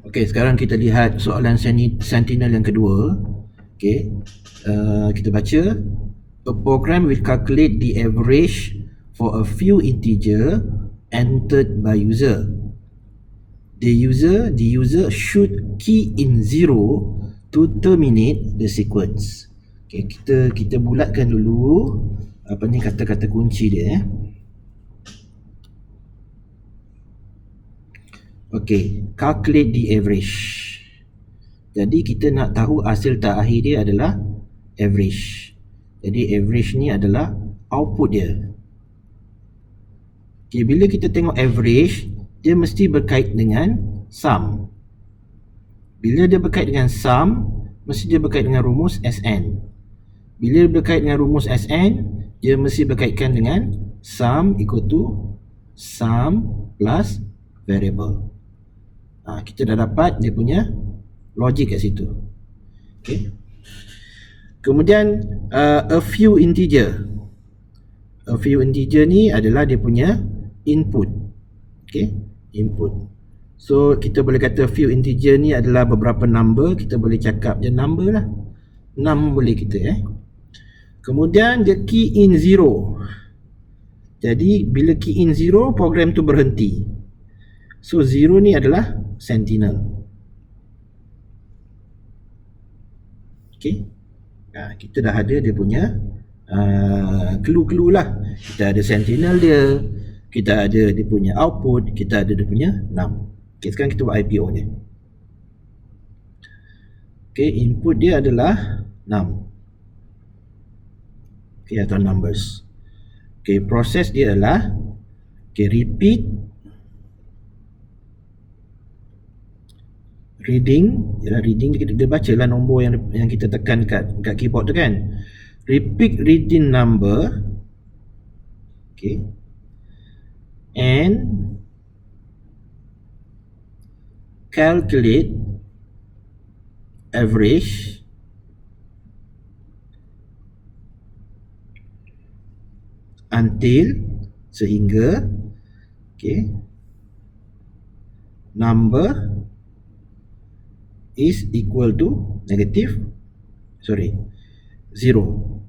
Okey, sekarang kita lihat soalan Sentinel yang kedua. Okey, kita baca. A program will calculate the average for a few integer entered by user. The user should key in 0 to terminate the sequence. Okey, kita bulatkan dulu apa ni kata-kata kunci dia. Okey, calculate the average. Jadi kita nak tahu hasil terakhir dia adalah average. Jadi average ni adalah output dia. Okey, bila kita tengok average, dia mesti berkait dengan sum. Bila dia berkait dengan sum, mesti dia berkait dengan rumus Sn. Bila dia berkait dengan rumus Sn, dia mesti berkaitkan dengan sum equal to sum plus variable. Kita dah dapat dia punya logik kat situ. Okay. Kemudian a few integer. A few integer ni adalah dia punya input. Okay, input. So kita boleh kata few integer ni adalah beberapa number. Kita boleh cakap je number lah. 6 boleh kita Kemudian dia key in 0. Jadi bila key in 0, program tu berhenti. So 0 ni adalah Sentinel. Okay, kita dah ada dia punya clue-clue lah. Kita ada Sentinel dia, kita ada dia punya output, kita ada dia punya num. Okay, sekarang kita buat IPO dia. Okay, input dia adalah num. Okay, atau numbers. Okay, proses dia adalah repeat reading. Ialah reading dia baca lah nombor yang kita tekan kat keyboard tu kan. Repeat reading number. Okay, and calculate average until sehingga number is equal to negative 0.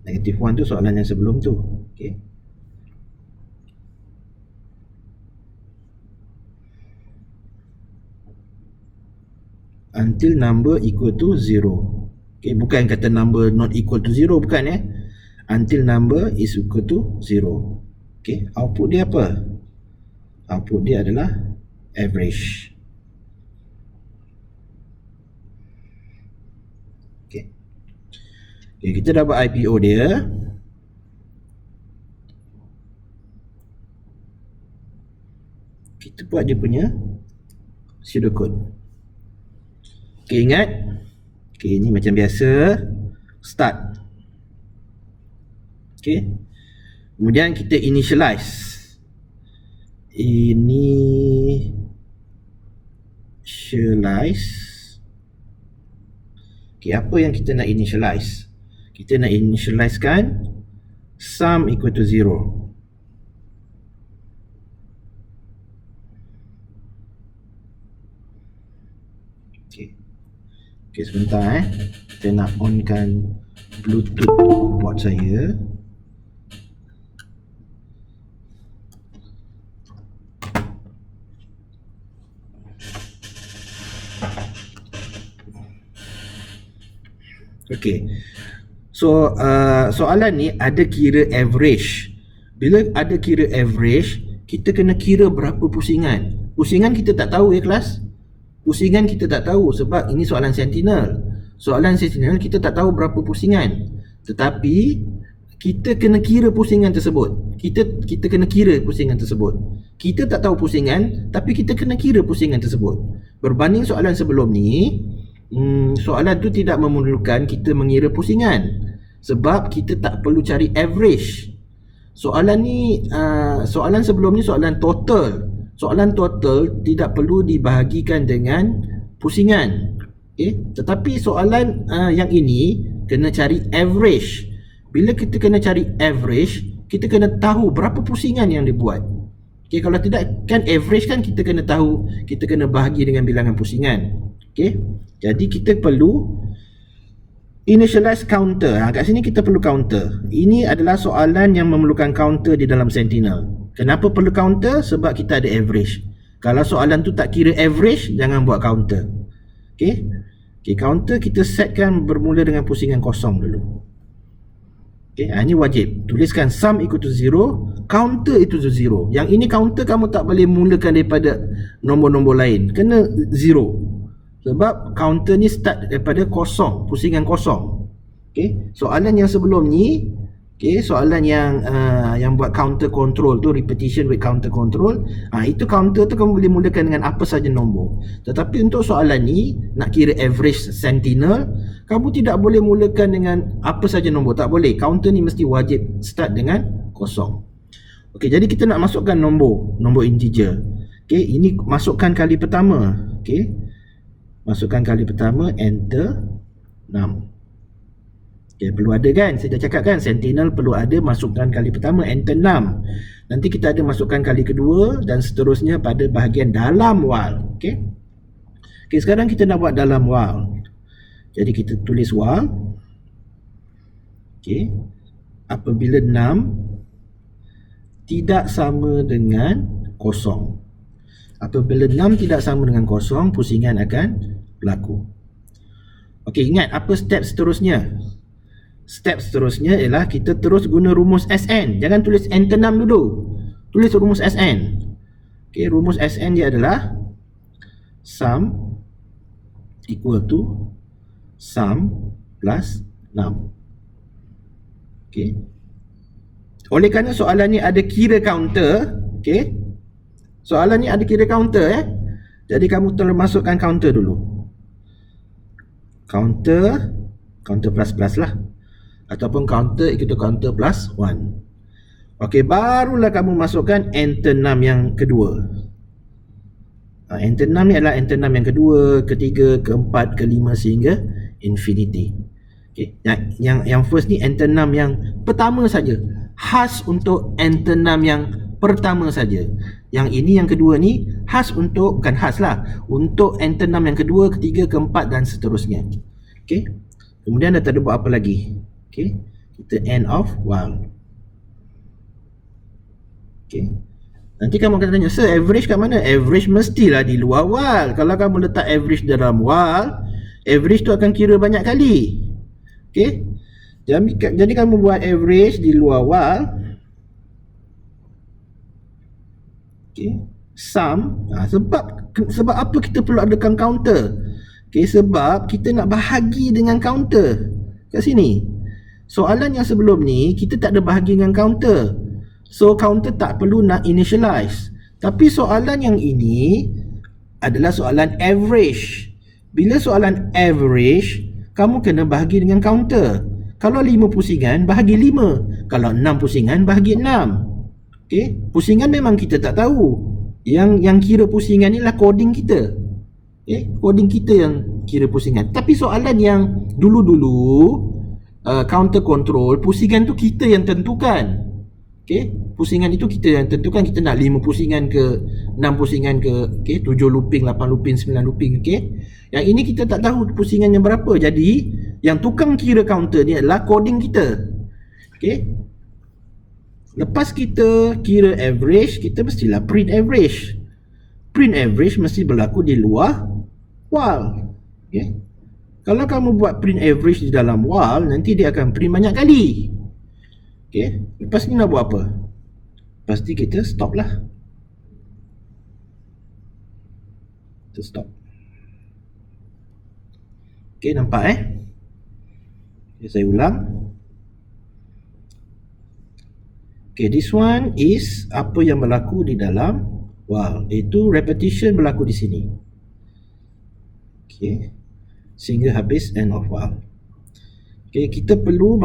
Negative 1 tu soalan yang sebelum tu. Okay, until number equal to 0. Okay, bukan kata number not equal to 0, bukan until number is equal to 0. Okay, output dia apa? Output dia adalah average. Okay, kita dah buat IPO dia. Kita buat dia punya pseudocode. Okay, ingat. Okay, ni macam biasa. Start. Okay. Kemudian kita initialize. Okay, apa yang kita nak initialize? Kita nak initializekan sum equal to 0. Okay, sebentar kita nak onkan Bluetooth board saya. Okay, so soalan ni ada kira average. Bila ada kira average, kita kena kira berapa pusingan. Pusingan kita tak tahu kelas. Pusingan kita tak tahu sebab ini soalan Sentinel. Soalan Sentinel kita tak tahu berapa pusingan. Tetapi kita kena kira pusingan tersebut. Kita kena kira pusingan tersebut. Kita tak tahu pusingan, tapi kita kena kira pusingan tersebut. Berbanding soalan sebelum ni, soalan tu tidak memerlukan kita mengira pusingan sebab kita tak perlu cari average. Soalan ni, soalan sebelum ni soalan total. Soalan total tidak perlu dibahagikan dengan pusingan. Okay? Tetapi soalan yang ini kena cari average. Bila kita kena cari average, kita kena tahu berapa pusingan yang dibuat. Okay, kalau tidak kan average kan kita kena tahu, kita kena bahagi dengan bilangan pusingan. Okay, jadi kita perlu initialize counter. Kat sini kita perlu counter. Ini adalah soalan yang memerlukan counter di dalam Sentinel. Kenapa perlu counter? Sebab kita ada average. Kalau soalan tu tak kira average, jangan buat counter. Okay, counter kita setkan bermula dengan pusingan kosong dulu. Okay, ini wajib. Tuliskan sum equal to 0, counter equal to 0. Yang ini counter kamu tak boleh mulakan daripada nombor-nombor lain. Kena 0. Sebab counter ni start daripada kosong, pusingan kosong. Okay, soalan yang sebelum ni, okay, soalan yang buat counter control tu, repetition with counter control, itu counter tu kamu boleh mulakan dengan apa saja nombor. Tetapi untuk soalan ni, nak kira average Sentinel, kamu tidak boleh mulakan dengan apa saja nombor, tak boleh. Counter ni mesti wajib start dengan kosong. Okay, jadi kita nak masukkan nombor integer. Okay, ini masukkan kali pertama. Okay, masukkan kali pertama, enter 6. Okay, perlu ada kan, saya dah cakap kan, Sentinel perlu ada masukkan kali pertama, enter 6. Nanti kita ada masukkan kali kedua dan seterusnya pada bahagian dalam while. Okay, sekarang kita nak buat dalam while. Jadi kita tulis while. Okay, apabila 6 tidak sama dengan kosong. Apabila 6 tidak sama dengan kosong, pusingan akan berlaku. Okey, ingat apa step seterusnya? Step seterusnya ialah kita terus guna rumus SN. Jangan tulis enter 6 dulu. Tulis rumus SN. Okey, rumus SN dia adalah sum equal to sum plus 6. Okey. Oleh kerana soalan ni ada kira counter, okey. Soalan ni ada kira counter Jadi kamu perlu masukkan counter dulu. Counter plus lah. Ataupun counter equal to counter plus 1. Okey, barulah kamu masukkan enter 6 yang kedua. Enter 6 ni adalah enter 6 yang kedua, ketiga, keempat, kelima sehingga infinity. Okay. Yang first ni enter 6 yang pertama saja. Khas untuk enter 6 yang pertama saja. Yang ini yang kedua ni khas untuk, bukan khas lah, untuk enter 6 yang kedua, ketiga, keempat dan seterusnya. Okay. Kemudian dah tak ada buat apa lagi. Okay. Kita end of while. Okay. Nanti kamu akan tanya, sir, average kat mana? Average mestilah di luar while. Kalau kamu letak average dalam while, average tu akan kira banyak kali. Okay. Jadi kamu buat average di luar while. Okay. Sum. Sebab apa kita perlu adakan counter? Okay, sebab kita nak bahagi dengan counter. Kat sini. Soalan yang sebelum ni, kita tak ada bahagi dengan counter. So counter tak perlu nak initialize. Tapi soalan yang ini adalah soalan average. Bila soalan average, kamu kena bahagi dengan counter. Kalau 5 pusingan, bahagi 5. Kalau 6 pusingan, bahagi 6. Okay? Pusingan memang kita tak tahu. Yang kira pusingan ni lah coding kita. Okay? Coding kita yang kira pusingan. Tapi soalan yang dulu-dulu counter control, pusingan tu kita yang tentukan. Okay, pusingan itu kita yang tentukan. Kita nak 5 pusingan ke 6 pusingan ke, okay, 7 looping, 8 looping, 9 looping. Okay, yang ini kita tak tahu pusingannya berapa. Jadi yang tukang kira counter ni adalah coding kita. Okay, lepas kita kira average, kita mestilah print average. Print average mesti berlaku di luar while. Okay, kalau kamu buat print average di dalam while, nanti dia akan print banyak kali. Okay, lepas ni nak buat apa? Pasti kita stop lah. Kita stop. Okay, nampak okay, saya ulang. Okay, this one is apa yang berlaku di dalam while. Itu repetition berlaku di sini. Okay, sehingga habis end of while. Okay, kita perlu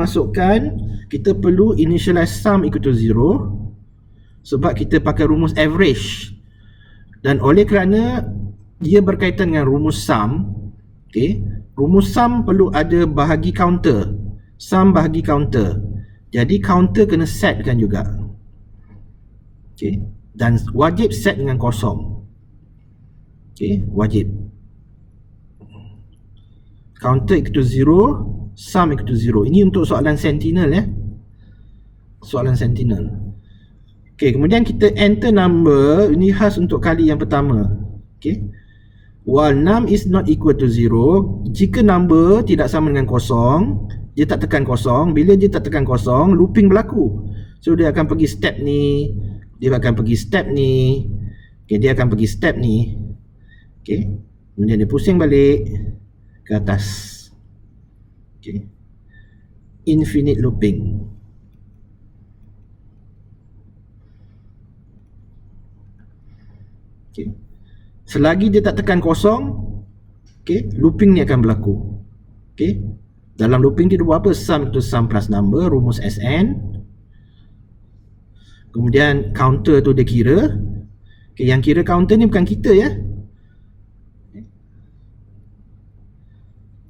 initialize sum equal to 0 sebab kita pakai rumus average. Dan oleh kerana dia berkaitan dengan rumus sum, okay, rumus sum perlu ada bahagi counter. Sum bahagi counter. Jadi counter kena setkan juga. Okay, dan wajib set dengan kosong. Okay, wajib. Counter equal to 0, sum equal to 0. Ini untuk soalan sentinel ya. Soalan sentinel. Okay, kemudian kita enter number. Ini khas untuk kali yang pertama. Okay. While num is not equal to 0, jika number tidak sama dengan kosong, dia tak tekan kosong. Bila dia tak tekan kosong, looping berlaku. So dia akan pergi step ni, dia akan pergi step ni, okay, dia akan pergi step ni, okay. Kemudian dia pusing balik ke atas, okay. Infinite looping. Okay. Selagi dia tak tekan kosong, okay, looping ni akan berlaku. Okay. Dalam looping dia buat apa? Sum to sum plus number, rumus Sn. Kemudian counter tu dia kira. Okay, yang kira counter ni bukan kita ya.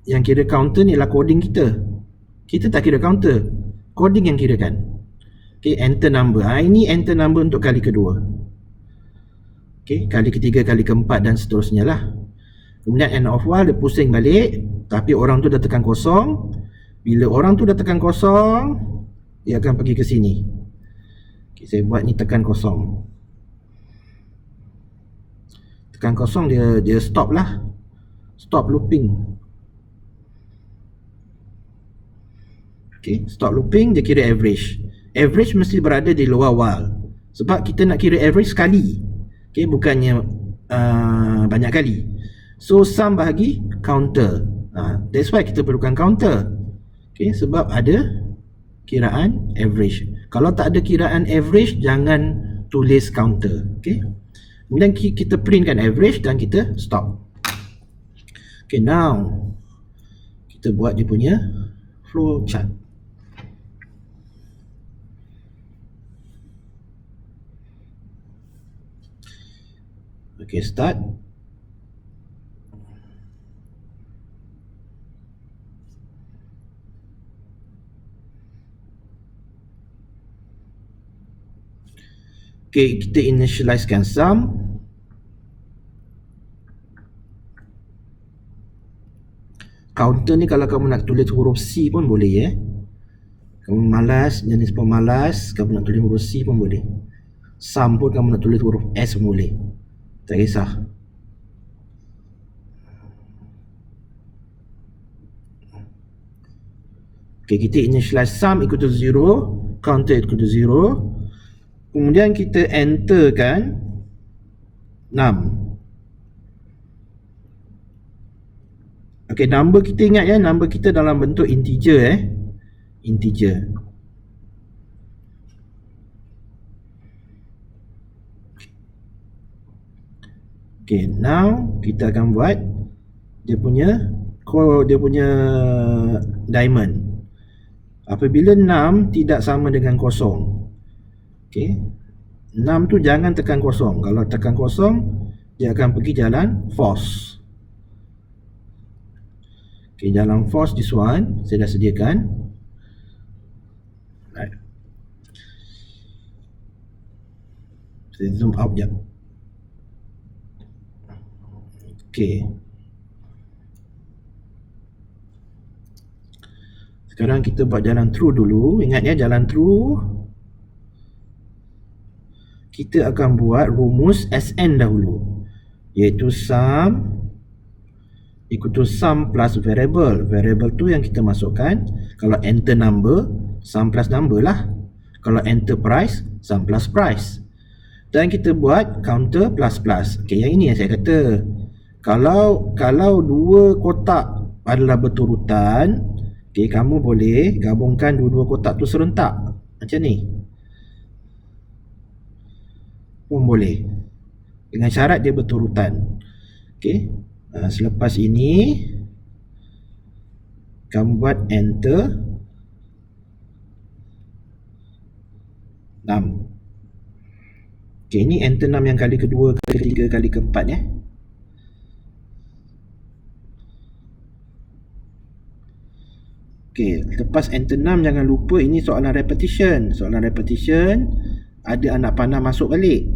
Yang kira counter ni lah coding kita. Kita tak kira counter, coding yang kirakan. Okay, enter number. Ini enter number untuk kali kedua. Okay, kali ketiga, kali keempat dan seterusnya lah. Kemudian end of while dia pusing balik, tapi orang tu dah tekan kosong. Bila orang tu dah tekan kosong, dia akan pergi ke sini. Okay, saya buat ni tekan kosong. Tekan kosong dia stop lah. Stop looping. Okay, stop looping, dia kira average. Average mesti berada di luar while. Sebab kita nak kira average sekali. Okay, bukannya banyak kali. So sum bahagi counter. That's why kita perlukan counter. Okay, sebab ada kiraan average. Kalau tak ada kiraan average, jangan tulis counter. Okay. Kemudian kita printkan average dan kita stop. Okay, now kita buat dia punya flow chart. Okay, start. Okay, kita initializekan sum. Counter ni kalau kamu nak tulis huruf C pun boleh ya. Kamu malas, jenis pemalas, kamu nak tulis huruf C pun boleh. Sum pun kamu nak tulis huruf S pun boleh. Tak kisah. Okay, kita initialize sum equal to 0, counter equal to 0. Kemudian kita enterkan num. Okay, number kita ingat ya, number kita dalam bentuk integer integer. Okay, now kita akan buat dia punya diamond. Apabila 6 tidak sama dengan kosong, okay, 6 tu jangan tekan kosong. Kalau tekan kosong, dia akan pergi jalan false. Okay, jalan false this one saya dah sediakan. Right. Saya zoom out jap. Okay. Sekarang kita buat jalan true dulu. Ingat ya, jalan true kita akan buat rumus Sn dahulu, iaitu sum equal to sum plus variable. Variable tu yang kita masukkan. Kalau enter number, sum plus number lah. Kalau enter price, sum plus price. Dan kita buat counter plus plus. Okay, yang ini yang saya kata, kalau dua kotak adalah berturutan, okay, kamu boleh gabungkan dua-dua kotak tu serentak macam ni pun boleh, dengan syarat dia berturutan. Okay, selepas ini kamu buat enter 6. Okay, ini enter 6 yang kali kedua, kali ketiga, kali keempat ya. Okay, lepas enter 6 jangan lupa ini soalan repetition. Soalan repetition ada anak panah masuk balik.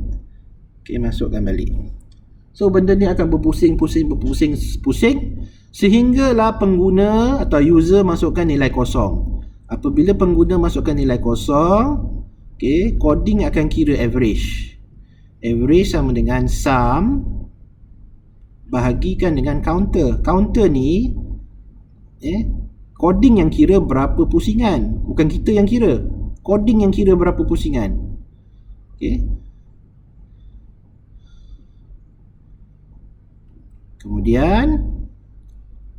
Okay, masukkan balik. So benda ni akan berpusing sehinggalah pengguna atau user masukkan nilai kosong. Apabila pengguna masukkan nilai kosong, okay, coding akan kira average. Average sama dengan sum bahagikan dengan counter. Counter ni coding yang kira berapa pusingan, bukan kita yang kira. Coding yang kira berapa pusingan. Okay. Kemudian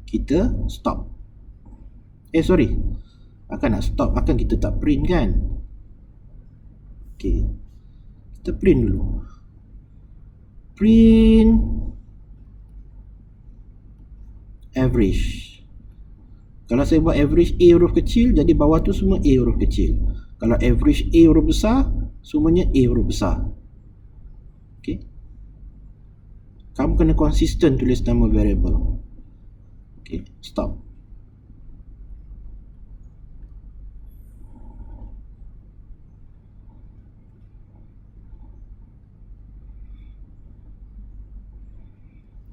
kita stop. Sorry, akan nak stop, akan kita tak print kan. Okay, kita print dulu. Print average. Kalau saya buat average A huruf kecil, jadi bawah tu semua A huruf kecil. Kalau average A huruf besar, semuanya A huruf besar. Okay, kamu kena konsisten tulis nama variable. Okay, stop.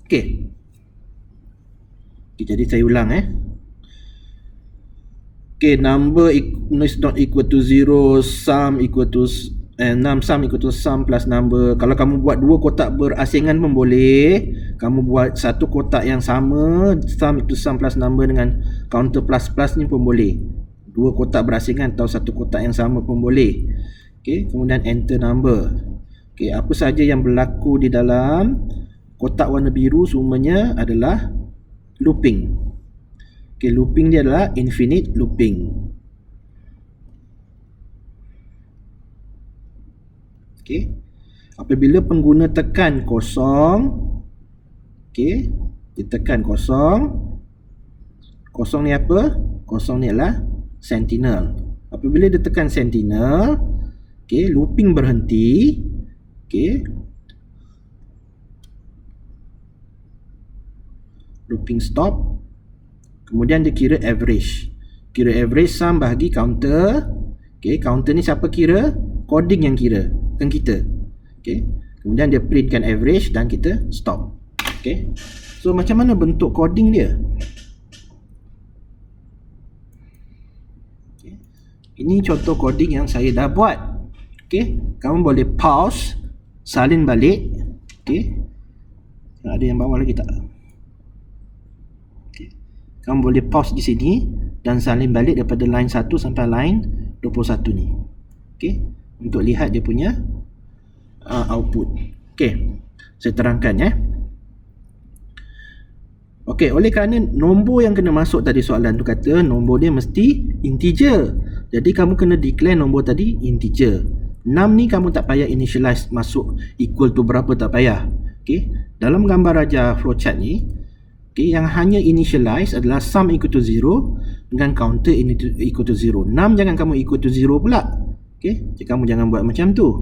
Okay, jadi saya ulang Okay, number is not equal to 0, sum equal to sum equal to sum plus number. Kalau kamu buat dua kotak berasingan pun boleh. Kamu buat satu kotak yang sama, sum equal to sum plus number dengan counter plus plus ni pun boleh. Dua kotak berasingan atau satu kotak yang sama pun boleh. Okay, kemudian enter number. Okay, apa saja yang berlaku di dalam kotak warna biru semuanya adalah looping. Okay, looping dia adalah infinite looping. Okay, apabila pengguna tekan kosong, okay, dia tekan kosong. Kosong ni apa? Kosong ni adalah sentinel. Apabila dia tekan sentinel, okay, looping berhenti. Okay, looping stop. Kemudian dia kira average. Kira average sum bahagi counter. Okay, counter ni siapa kira? Coding yang kira, bukan kita. Okay, kemudian dia printkan average dan kita stop. Okay, so macam mana bentuk coding dia? Okay, ini contoh coding yang saya dah buat. Okay, kamu boleh pause, salin balik. Okay, ada yang bawah lagi tak? Kamu boleh pause di sini dan salin balik daripada line 1 sampai line 21 ni. Okay, untuk lihat dia punya output. Okay, saya terangkan Okay, oleh kerana nombor yang kena masuk tadi soalan tu kata nombor dia mesti integer. Jadi kamu kena declare nombor tadi integer. 6 ni kamu tak payah initialize masuk equal to berapa, tak payah. Okay, dalam gambar raja flowchart ni, okay, yang hanya initialize adalah sum equal to 0 dengan counter equal to 0. 6 jangan kamu equal to 0 pula. Okay, kamu jangan buat macam tu.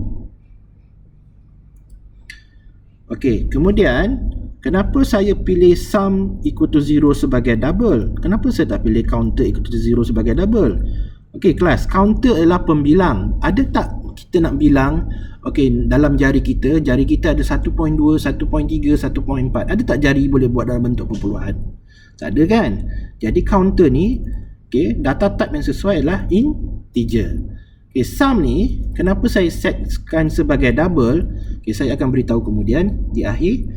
Okay, kemudian kenapa saya pilih sum equal to 0 sebagai double? Kenapa saya tak pilih counter equal to 0 sebagai double? Okay, kelas, counter adalah pembilang. Ada tak kita nak bilang, okay, dalam jari kita ada 1.2, 1.3, 1.4. Ada tak jari boleh buat dalam bentuk perpuluhan? Tak ada kan? Jadi counter ni, okay, data type yang sesuai adalah integer. Okay, sum ni, kenapa saya setkan sebagai double? Okay, saya akan beritahu kemudian di akhir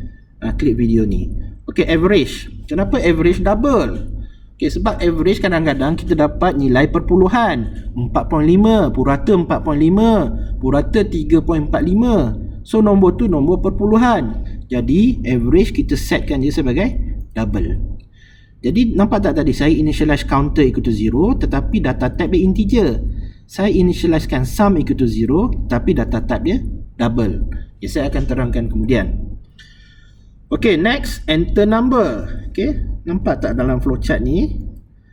klip video ni. Okay, average. Kenapa average double? Okay, sebab average kadang-kadang kita dapat nilai perpuluhan 4.5, purata 4.5, purata 3.45. So nombor tu nombor perpuluhan. Jadi average kita setkan dia sebagai double. Jadi nampak tak tadi saya initialize counter equal to 0 tetapi data type dia integer. Saya initializekan sum equal to 0 tapi data type dia double. Okay, saya akan terangkan kemudian. Okay, next, enter number. Okay, nampak tak dalam flowchart ni?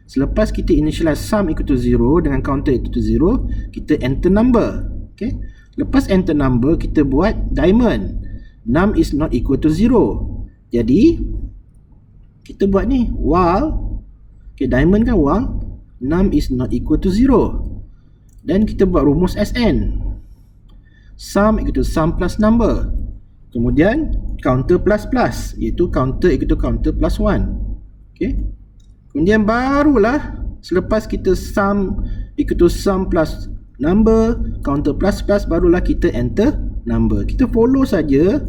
Selepas kita initialize sum equal to 0 dengan counter equal to 0, kita enter number. Okay, lepas enter number, kita buat diamond. Num is not equal to 0. Jadi, kita buat ni, while, okay, diamond kan while, num is not equal to 0. Dan kita buat rumus Sn. Sum equal to sum plus number. Kemudian counter plus plus, iaitu counter equal to counter plus 1. Okay. Kemudian barulah selepas kita sum equal to sum plus number, counter plus plus, barulah kita enter number. Kita follow saja.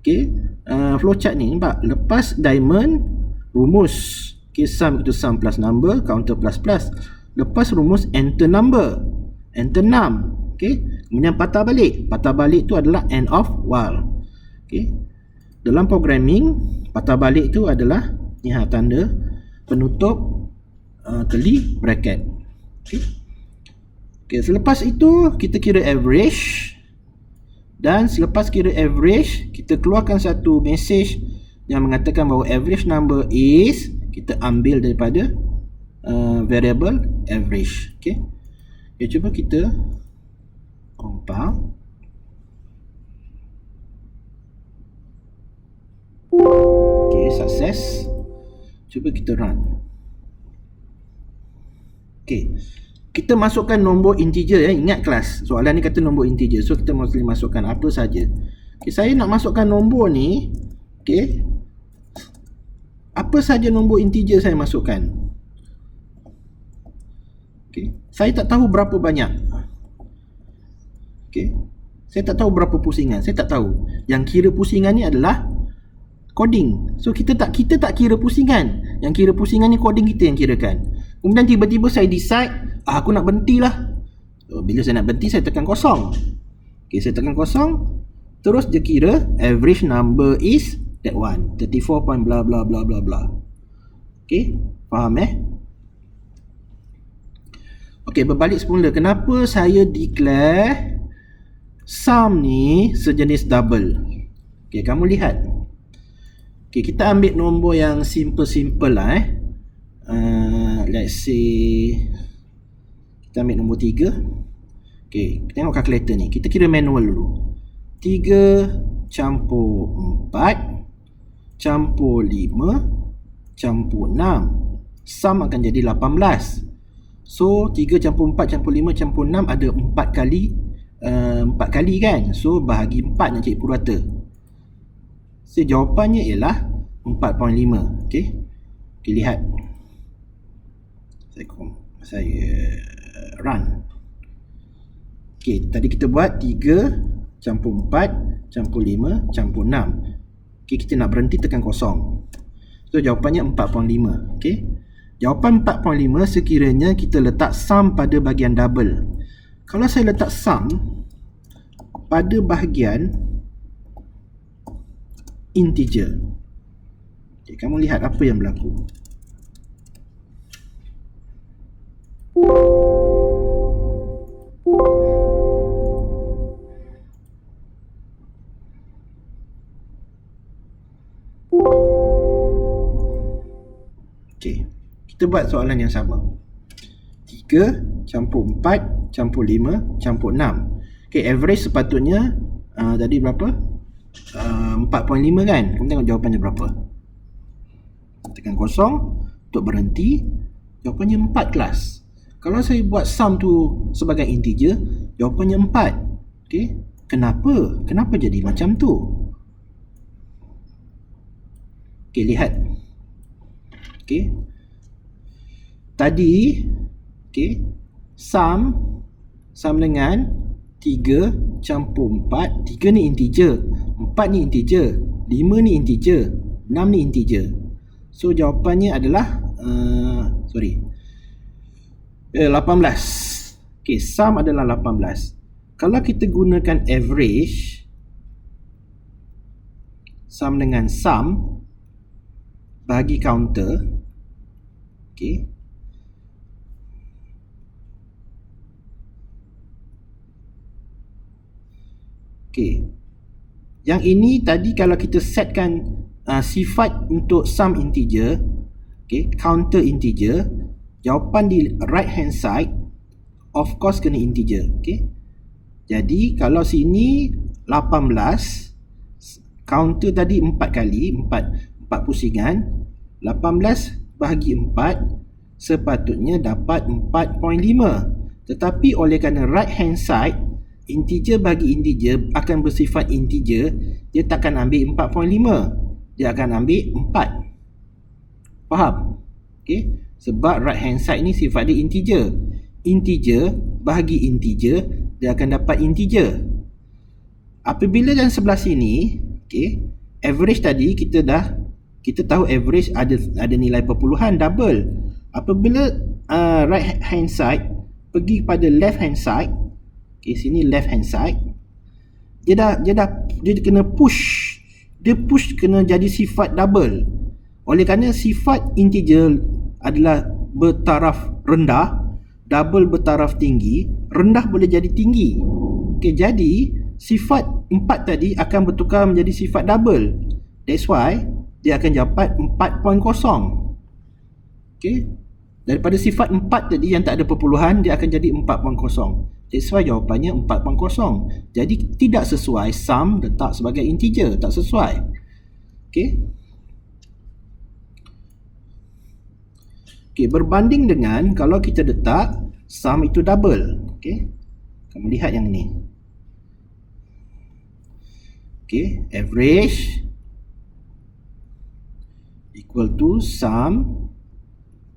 Okay. Flowchart ni nampak, lepas diamond rumus, okay, sum equal to sum plus number, counter plus plus. Lepas rumus enter number, enter num. Okay. Kemudian patah balik tu adalah end of while. Okay. Dalam programming, patah balik tu adalah ni tanda penutup keli bracket. Okay. Okay, selepas itu kita kira average, dan selepas kira average kita keluarkan satu message yang mengatakan bahawa average number is, kita ambil daripada variable average. Okay. Okay, cuba kita compile. Okay, sukses. Cuba kita run. Okay, kita masukkan nombor integer ya. Ingat kelas, soalan ni kata nombor integer. So kita mesti masukkan apa saja. Okay, saya nak masukkan nombor ni. Okay, apa saja nombor integer saya masukkan. Okay, saya tak tahu berapa banyak. Okay, saya tak tahu berapa pusingan. Saya tak tahu. Yang kira pusingan ni adalah coding. So kita tak kira pusingan. Yang kira pusingan ni coding kita yang kirakan. Kemudian tiba-tiba saya decide, aku nak berhenti lah. So, bila saya nak berhenti, saya tekan kosong. Okay, saya tekan kosong. Terus dia kira average number is that one, 34 point blah blah blah blah blah. Okay, faham Okay, berbalik semula. Kenapa saya declare sum ni sejenis double? Okay, kamu lihat. Okay, kita ambil nombor yang simple lah let's say kita ambil nombor 3. Okay, kita tengok calculator ni. Kita kira manual dulu. 3 campur 4 campur 5 campur 6, sum akan jadi 18. So 3 campur 4 campur 5 campur 6 ada 4 kali kan. So bahagi 4 nak cari purata. So jawapannya ialah 4.5. Okay, lihat. Saya run. Okay, tadi kita buat 3 campur 4 campur 5 campur 6. Okay, kita nak berhenti tekan kosong. So jawapannya 4.5. Okay, jawapan 4.5 sekiranya kita letak sum pada bahagian double. Kalau saya letak sum pada bahagian integer, okay, kamu lihat apa yang berlaku. Okay, kita buat soalan yang sama. 3 campur 4 campur 5 campur 6. Okay, average sepatutnya tadi berapa? 4.5 kan. Kamu tengok jawapannya berapa. Tekan kosong untuk berhenti. Jawapannya 4 kelas. Kalau saya buat sum tu sebagai integer, jawapannya 4. Okay, kenapa? Kenapa jadi macam tu? Okay, lihat. Okay, tadi sum dengan 3 campur 4. 3 ni integer, 4 ni integer, 5 ni integer, 6 ni integer. So jawapannya adalah 18. Okay, sum adalah 18. Kalau kita gunakan average, sum dengan sum bagi counter. Okay, yang ini tadi kalau kita setkan sifat untuk sum integer, okay, counter integer, jawapan di right hand side of course kena integer. Okay, jadi kalau sini 18, counter tadi 4 kali, 4 pusingan, 18 bahagi 4 sepatutnya dapat 4.5. Tetapi oleh kerana right hand side integer bagi integer akan bersifat integer, dia takkan ambil 4.5, dia akan ambil 4. Faham? Okay? Sebab right hand side ni sifat dia integer. Integer bahagi integer, dia akan dapat integer. Apabila dalam sebelah sini, okay, average tadi kita tahu average ada nilai perpuluhan double. Apabila right hand side pergi pada left hand side, okay, sini left hand side, dia kena push. Dia push kena jadi sifat double. Oleh kerana sifat integer adalah bertaraf rendah, double bertaraf tinggi, rendah boleh jadi tinggi. Okay, jadi sifat 4 tadi akan bertukar menjadi sifat double. That's why dia akan dapat 4.0. Okay, daripada sifat 4 tadi yang tak ada perpuluhan, dia akan jadi 4.0. That's why jawapannya 4.0. Jadi tidak sesuai sum letak sebagai integer, tak sesuai. Okay. Okay, berbanding dengan kalau kita letak sum itu double. Okay, kamu lihat yang ni. Okay, average equal to sum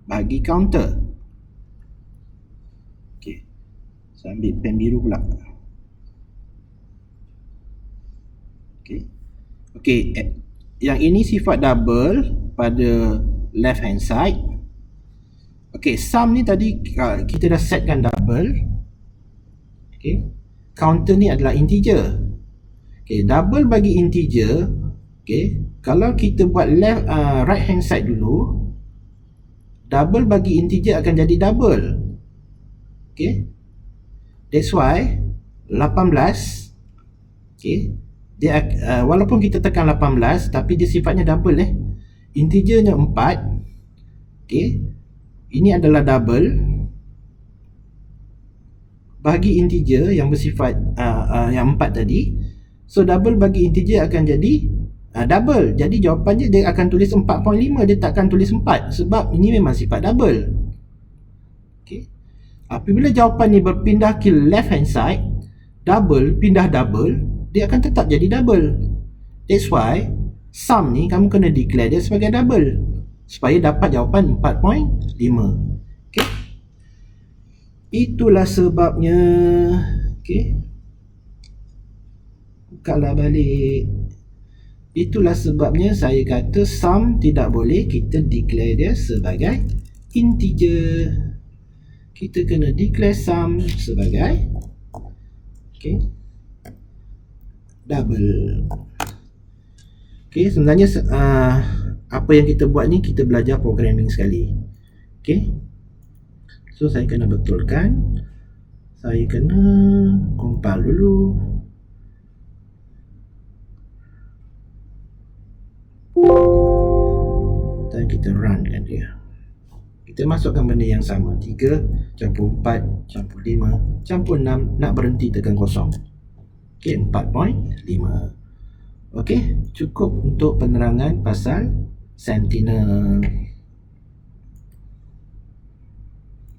bagi counter. Okay, saya ambil pen biru pula. Okay, yang ini sifat double pada left hand side. Okay, sum ni tadi kita dah setkan double. Okay, counter ni adalah integer. Okay, double bagi integer. Okay, kalau kita buat right hand side dulu, double bagi integer akan jadi double. Okay, that's why 18. Okay, dia walaupun kita tekan 18, tapi dia sifatnya double. Integernya 4. Okay, ini adalah double bagi integer yang bersifat yang 4 tadi. So double bagi integer akan jadi double. Jadi jawapannya dia akan tulis 4.5, dia takkan tulis 4 sebab ini memang sifat double. Okay, apabila jawapan ni berpindah ke left hand side, double pindah double, dia akan tetap jadi double. That's why sum ni kamu kena declare dia sebagai double supaya dapat jawapan 4.5. Okay, itulah sebabnya. Okay, bukalah balik. Itulah sebabnya saya kata sum tidak boleh kita declare dia sebagai integer. Kita kena declare sum sebagai double. Okay, sebenarnya apa yang kita buat ni kita belajar programming sekali. Okay, so saya kena betulkan. Saya kena compile dulu. Dan kita runkan dia. Kita masukkan benda yang sama, 3 campur 4 campur 5 campur 6, nak berhenti tekan kosong. Okay, 4.5. Okay, cukup untuk penerangan pasal Sentinel.